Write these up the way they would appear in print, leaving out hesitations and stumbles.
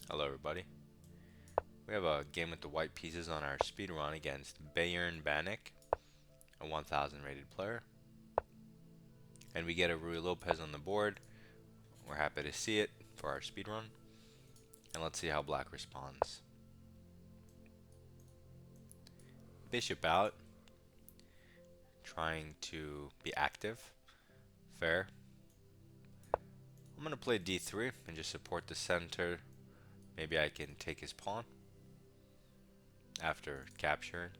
Hello everybody. We have a game with the white pieces on our speed run against Bayern Banik, a 1000 rated player. And we get a Rui Lopez on the board. We're happy to see it for our speed run. And let's see how black responds. Bishop out, trying to be active. Fair. I'm going to play d3 and just support the center. Maybe I can take his pawn after capturing.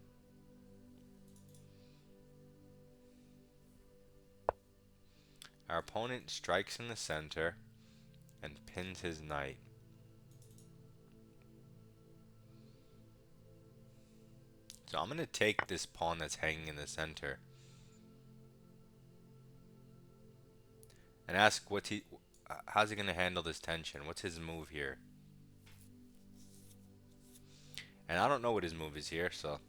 Our opponent strikes in the center and pins his knight. So I'm going to take this pawn that's hanging in the center and ask how's he going to handle this tension? What's his move here? And I don't know what his move is here, so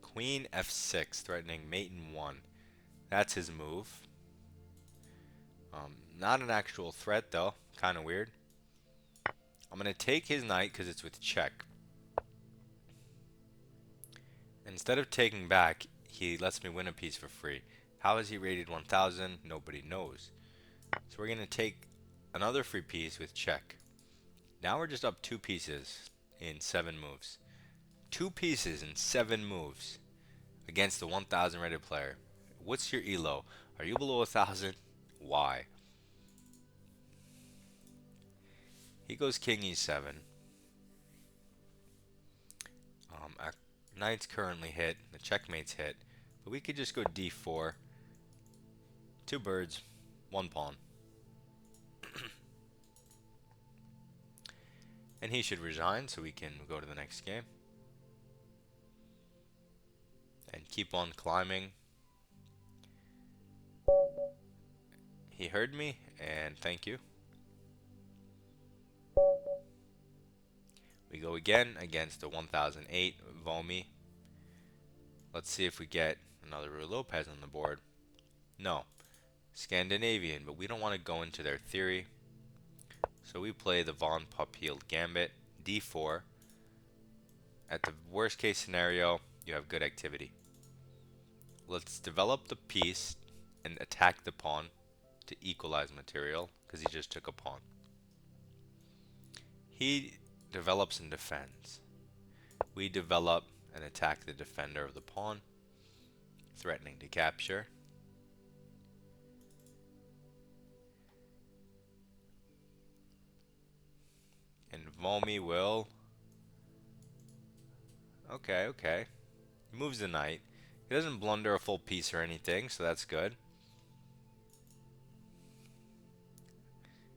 Queen f6, threatening mate in 1. That's his move. Not an actual threat though, kind of weird. I'm going to take his knight because it's with check. Instead of taking back, he lets me win a piece for free. How is he rated 1000? Nobody knows. So we're going to take another free piece with check. Now we're just up 2 pieces in 7 moves. 2 pieces in 7 moves against the 1000 rated player. What's your elo? Are you below 1000? Why? He goes king e7. Our knight's currently hit. The checkmate's hit. But we could just go d4. 2 birds, 1 pawn. And he should resign so we can go to the next game. And keep on climbing. He heard me, and thank you. We go again against the 1008 Vomi. Let's see if we get another Rui Lopez on the board. No. Scandinavian, but we don't want to go into their theory. So we play the Popiel Gambit, d4. At the worst case scenario, you have good activity. Let's develop the piece and attack the pawn to equalize material, because he just took a pawn. He develops and defends. We develop and attack the defender of the pawn, threatening to capture. And Vomi will... Okay. He moves the knight. He doesn't blunder a full piece or anything, so that's good.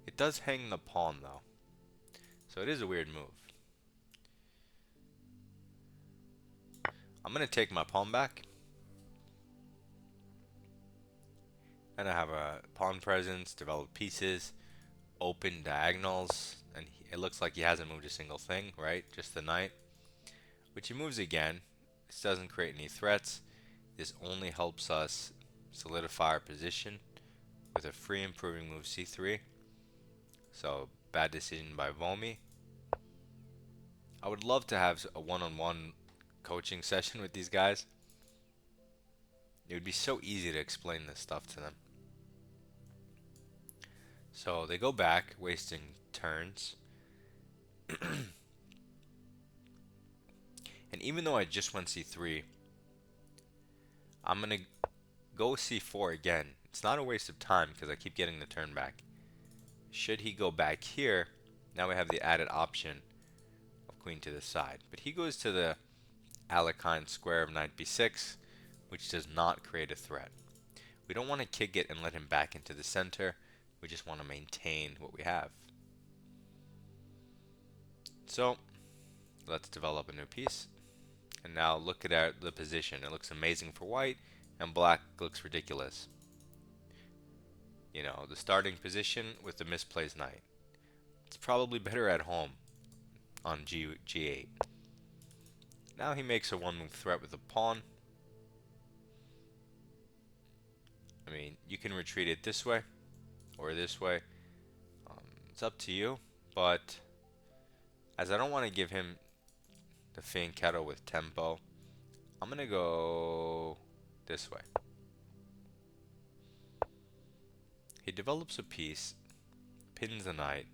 It does hang the pawn, though. So it is a weird move. I'm going to take my pawn back. And I have a pawn presence, develop pieces, open diagonals, and it looks like he hasn't moved a single thing, right? Just the knight. Which he moves again. This doesn't create any threats. This only helps us solidify our position with a free improving move c3. So, bad decision by Vomi. I would love to have a one-on-one coaching session with these guys. It would be so easy to explain this stuff to them. So they go back, wasting turns. And even though I just went c3, I'm going to go c4 again. It's not a waste of time because I keep getting the turn back. Should he go back here, now we have the added option of queen to the side. But he goes to the Alekhine square of knight b6, which does not create a threat. We don't want to kick it and let him back into the center. We just want to maintain what we have. So, let's develop a new piece. And now look at the position. It looks amazing for white, and black looks ridiculous. You know, the starting position with the misplaced knight. It's probably better at home on G8. Now he makes a one-move threat with a pawn. I mean, you can retreat it this way or this way. It's up to you, but as I don't want to give him the fianchetto with tempo, I'm gonna go this way. He develops a piece, pins the knight,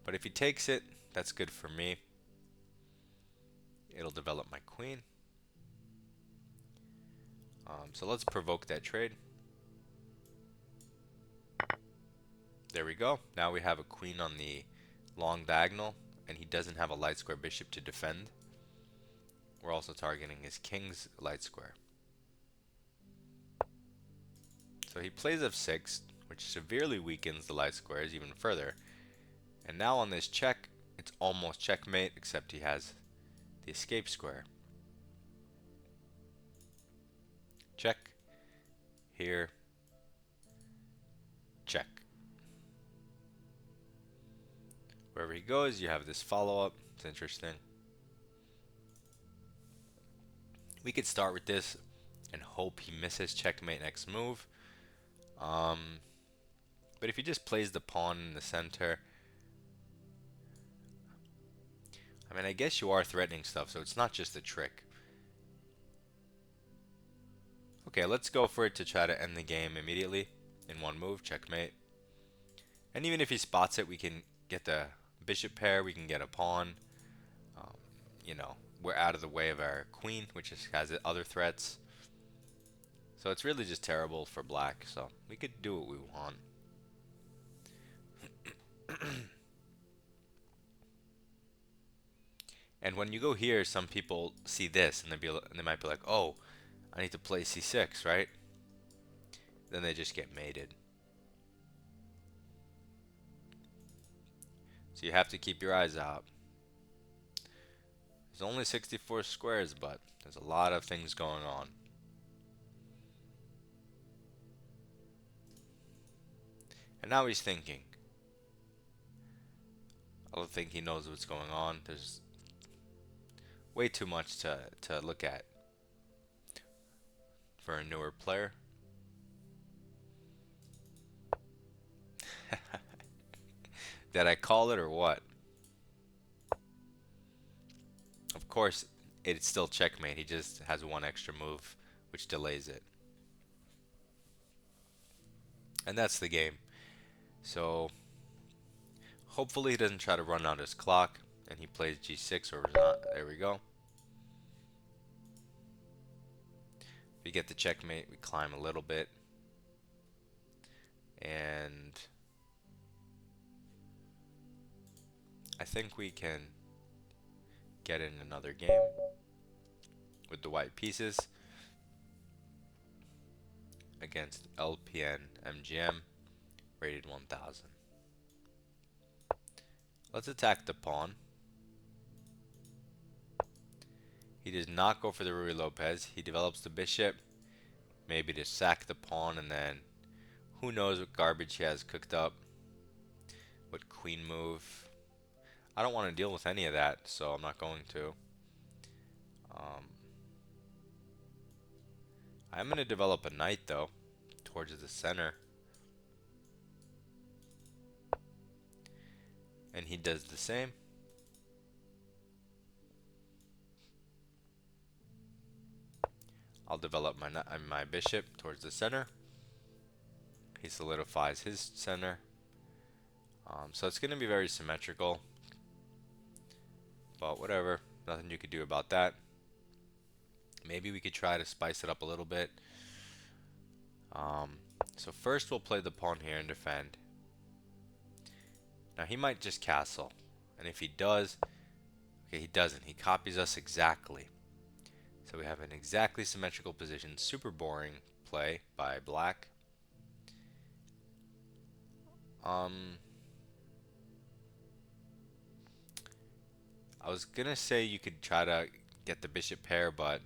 but if he takes it, that's good for me. It'll develop my queen. So let's provoke that trade. There we go. Now we have a queen on the long diagonal, and he doesn't have a light square bishop to defend. We're also targeting his king's light square. So he plays f6, which severely weakens the light squares even further. And now on this check, it's almost checkmate, except he has the escape square. Check. Here. Check. Wherever he goes, you have this follow-up. It's interesting. We could start with this and hope he misses checkmate next move. But if he just plays the pawn in the center, I mean, I guess you are threatening stuff, so it's not just a trick. Okay, let's go for it to try to end the game immediately in one move, checkmate. And even if he spots it, we can get the bishop pair, we can get a pawn. You know, we're out of the way of our queen, which has other threats. So it's really just terrible for black, so we could do what we want. And when you go here, some people see this and they might be like, oh, I need to play c6, right? Then they just get mated. So you have to keep your eyes out. There's only 64 squares, but there's a lot of things going on. And now he's thinking. I don't think he knows what's going on. There's way too much to look at for a newer player. Did I call it or what? Of course, it's still checkmate. He just has one extra move, which delays it. And that's the game. So, hopefully he doesn't try to run out his clock, and he plays g6 or not. There we go. If we get the checkmate, we climb a little bit. And I think we can get in another game with the white pieces against LPN MGM rated 1000. Let's attack the pawn. He does not go for the Ruy Lopez. He develops the bishop, maybe to sack the pawn, and then who knows what garbage he has cooked up. What queen move. I don't want to deal with any of that, so I'm not going to. I'm going to develop a knight, though, towards the center. And he does the same. I'll develop my bishop towards the center. He solidifies his center. So it's going to be very symmetrical. But whatever. Nothing you could do about that. Maybe we could try to spice it up a little bit. So first we'll play the pawn here and defend. Now he might just castle. And if he does, okay, he doesn't. He copies us exactly. So we have an exactly symmetrical position. Super boring play by black. I was gonna say you could try to get the bishop pair, but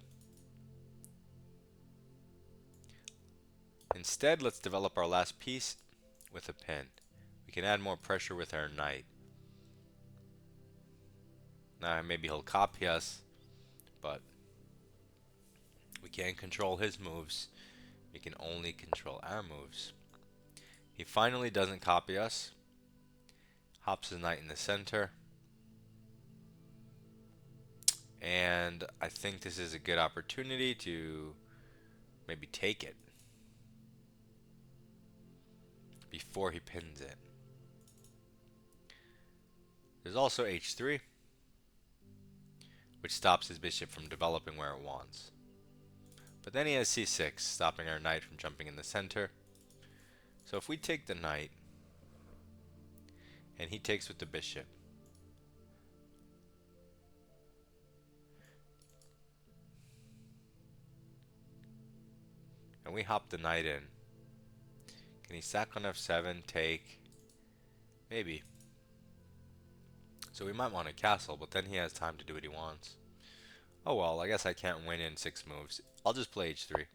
instead let's develop our last piece with a pin. We can add more pressure with our knight. Now maybe he'll copy us, but we can't control his moves. We can only control our moves. He finally doesn't copy us. Hops his knight in the center. And I think this is a good opportunity to maybe take it before he pins it. There's also h3, which stops his bishop from developing where it wants. But then he has c6, stopping our knight from jumping in the center. So if we take the knight, and he takes with the bishop, and we hop the knight in, can he sack on f7, take? Maybe. So we might want a castle, but then he has time to do what he wants. Oh well, I guess I can't win in 6 moves. I'll just play h3.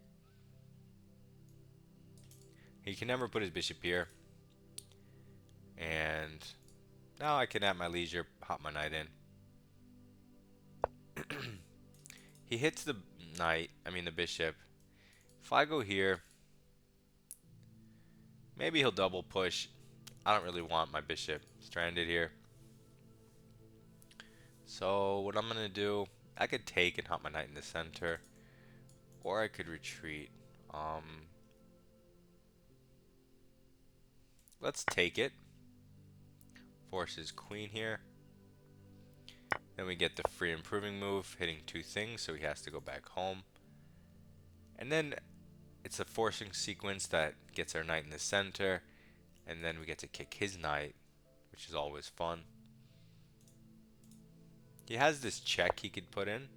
He can never put his bishop here. And now I can at my leisure hop my knight in. He hits the the bishop. If I go here, maybe he'll double push. I don't really want my bishop stranded here. So what I'm going to do, I could take and hop my knight in the center. Or I could retreat. Let's take it. Force his queen here. Then we get the free improving move, hitting 2 things, so he has to go back home. And then it's a forcing sequence that gets our knight in the center, and then we get to kick his knight, which is always fun. He has this check he could put in.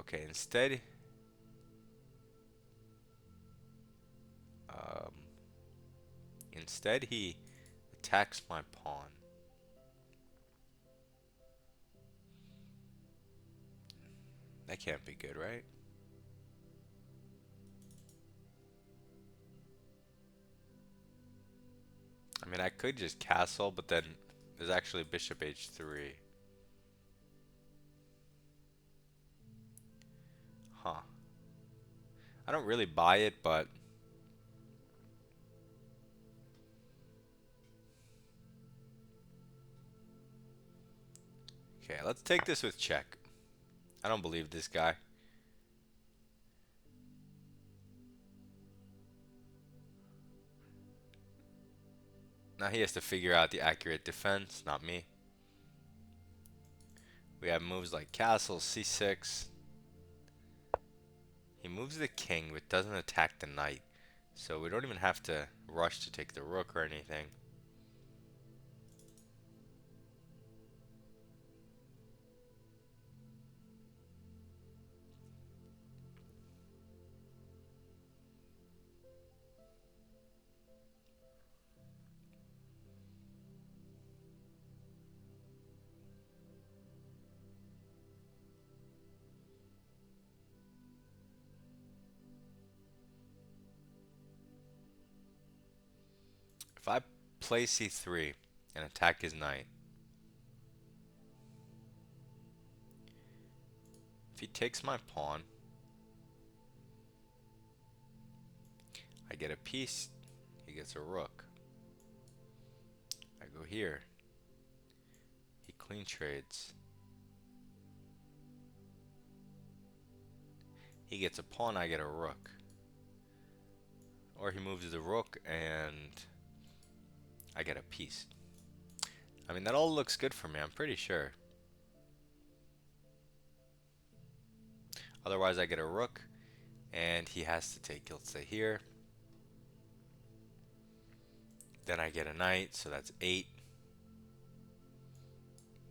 Okay, instead he attacks my pawn. That can't be good, right? I mean, I could just castle, but then there's actually bishop h3. Huh. I don't really buy it, but okay, let's take this with check. I don't believe this guy. Now he has to figure out the accurate defense, not me. We have moves like castle, c6. He moves the king, but doesn't attack the knight. So we don't even have to rush to take the rook or anything. If I play c3 and attack his knight, if he takes my pawn, I get a piece, he gets a rook. I go here, he queen trades. He gets a pawn, I get a rook. Or he moves the rook and I get a piece. I mean, that all looks good for me, I'm pretty sure. Otherwise, I get a rook, and he has to take, let's say, here. Then I get a knight, so that's 8.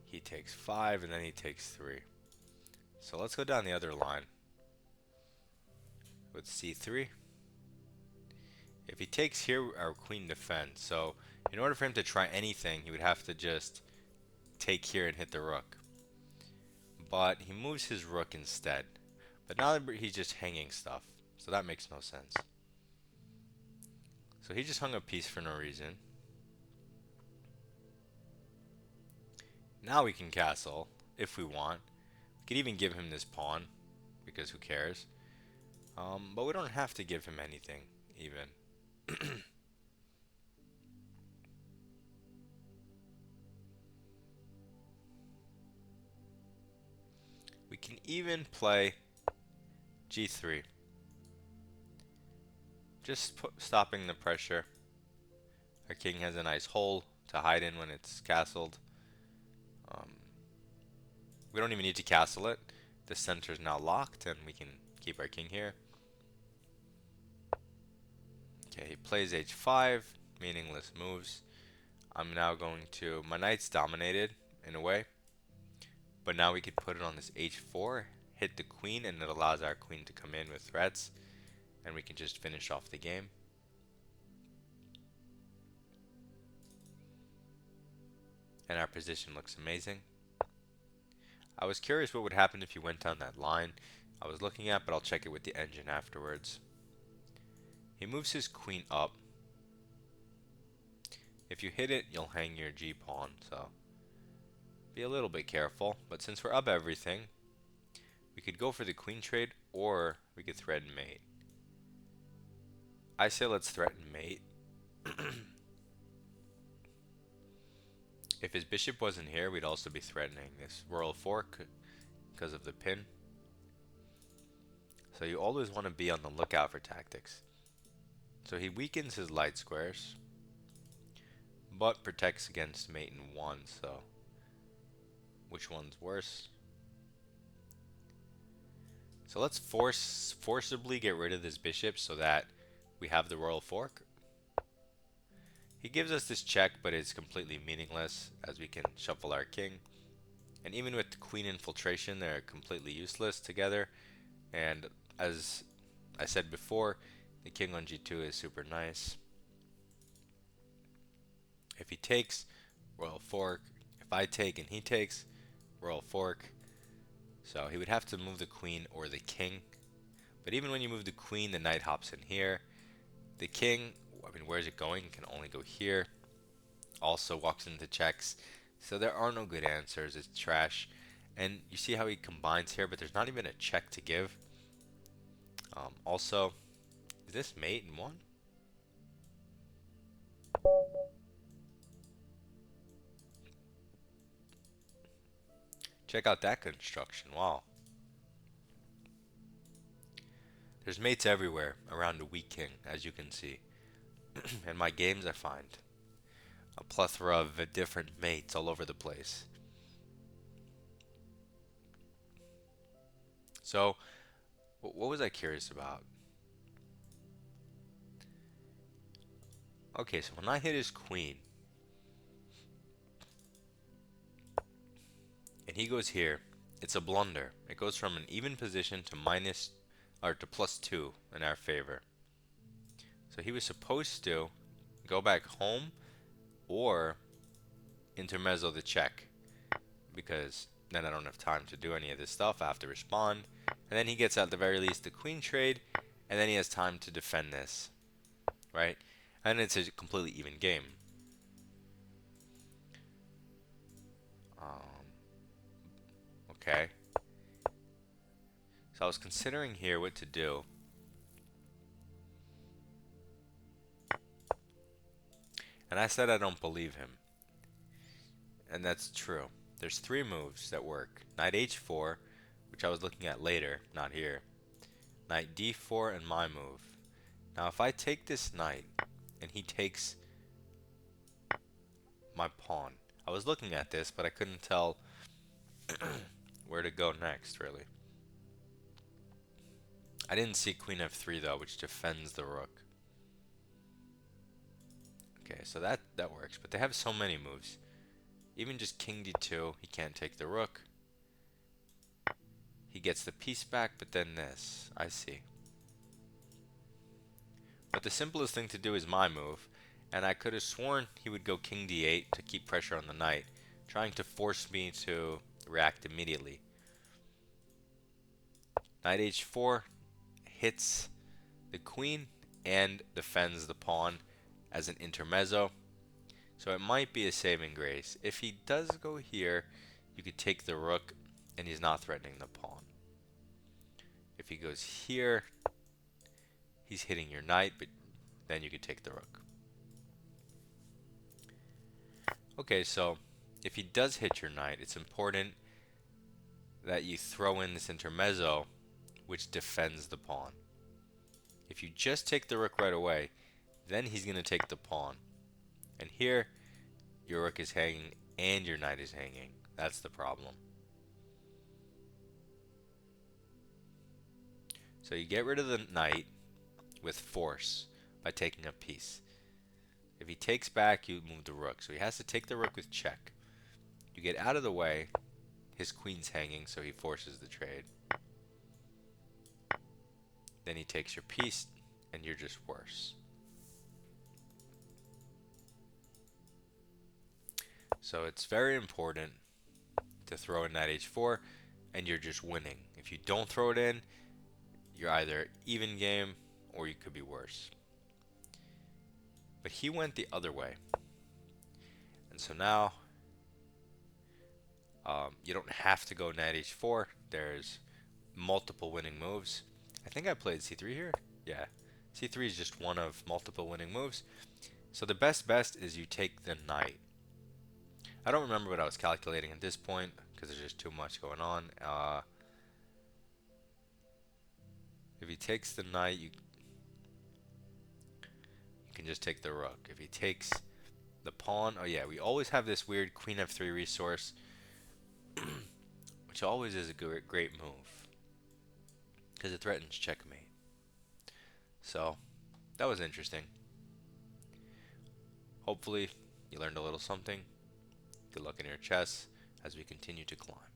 He takes 5, and then he takes 3. So let's go down the other line with c3. If he takes here, our queen defends. So in order for him to try anything, he would have to just take here and hit the rook. But he moves his rook instead. But now he's just hanging stuff. So that makes no sense. So he just hung a piece for no reason. Now we can castle if we want. We could even give him this pawn, because who cares? But we don't have to give him anything, even. can even play g3. Just stopping the pressure. Our king has a nice hole to hide in when it's castled. We don't even need to castle it. The center is now locked and we can keep our king here. Okay, he plays h5, meaningless moves. I'm now going to, my knight's dominated in a way, but now we could put it on this h4, hit the queen, and it allows our queen to come in with threats, and we can just finish off the game. And our position looks amazing. I was curious what would happen if you went down that line I was looking at, but I'll check it with the engine afterwards. He moves his queen up. If you hit it, you'll hang your g-pawn, so be a little bit careful. But since we're up everything, we could go for the queen trade, or we could threaten mate. I say let's threaten mate. If his bishop wasn't here, we'd also be threatening this royal fork because of the pin. So you always want to be on the lookout for tactics. So he weakens his light squares, but protects against mate in 1, so which one's worse? So let's forcibly get rid of this bishop so that we have the royal fork. He gives us this check, but it's completely meaningless as we can shuffle our king. And even with the queen infiltration, they're completely useless together. And as I said before, the king on g2 is super nice. If he takes, royal fork. If I take and he takes, royal fork. So he would have to move the queen or the king. But even when you move the queen, the knight hops in here. The king, I mean, where's it going? It can only go here. Also walks into checks. So there are no good answers. It's trash. And you see how he combines here, but there's not even a check to give. Also, is this mate in 1? Check out that construction. Wow. There's mates everywhere around a weak king, as you can see. In my games, I find a plethora of different mates all over the place. So, what was I curious about? Okay, so when I hit his queen, and he goes here, it's a blunder. It goes from an even position to minus, or to +2 in our favor. So he was supposed to go back home or intermezzo the check, because then I don't have time to do any of this stuff. I have to respond. And then he gets at the very least the queen trade, and then he has time to defend this, right? And it's a completely even game. Okay. So I was considering here what to do. And I said I don't believe him. And that's true. There's 3 moves that work. Knight h4, which I was looking at later, not here. Knight d4 and my move. Now if I take this knight and he takes my pawn. I was looking at this, but I couldn't tell where to go next, really. I didn't see queen f3 though, which defends the rook. Okay, so that works, but they have so many moves. Even just king d2, he can't take the rook. He gets the piece back, but then this. I see. But the simplest thing to do is my move, and I could have sworn he would go king d8 to keep pressure on the knight, trying to force me to react immediately. Knight h4 hits the queen and defends the pawn as an intermezzo. So it might be a saving grace. If he does go here, you could take the rook and he's not threatening the pawn. If he goes here, he's hitting your knight, but then you could take the rook. Okay, so if he does hit your knight, it's important that you throw in this intermezzo, which defends the pawn. If you just take the rook right away, then he's going to take the pawn. And here, your rook is hanging and your knight is hanging. That's the problem. So you get rid of the knight with force by taking a piece. If he takes back, you move the rook. So he has to take the rook with check. You get out of the way. His queen's hanging, so he forces the trade. Then he takes your piece, and you're just worse. So it's very important to throw in knight h4, and you're just winning. If you don't throw it in, you're either even game, or you could be worse. But he went the other way. And so now, you don't have to go knight h4. There's multiple winning moves. I think I played c3 here. Yeah, c3 is just one of multiple winning moves. So the best is you take the knight. I don't remember what I was calculating at this point because there's just too much going on. If he takes the knight, you can just take the rook. If he takes the pawn, oh yeah, we always have this weird queen f3 resource, which always is a great move because it threatens checkmate. So that was interesting. Hopefully you learned a little something. Good luck in your chess as we continue to climb.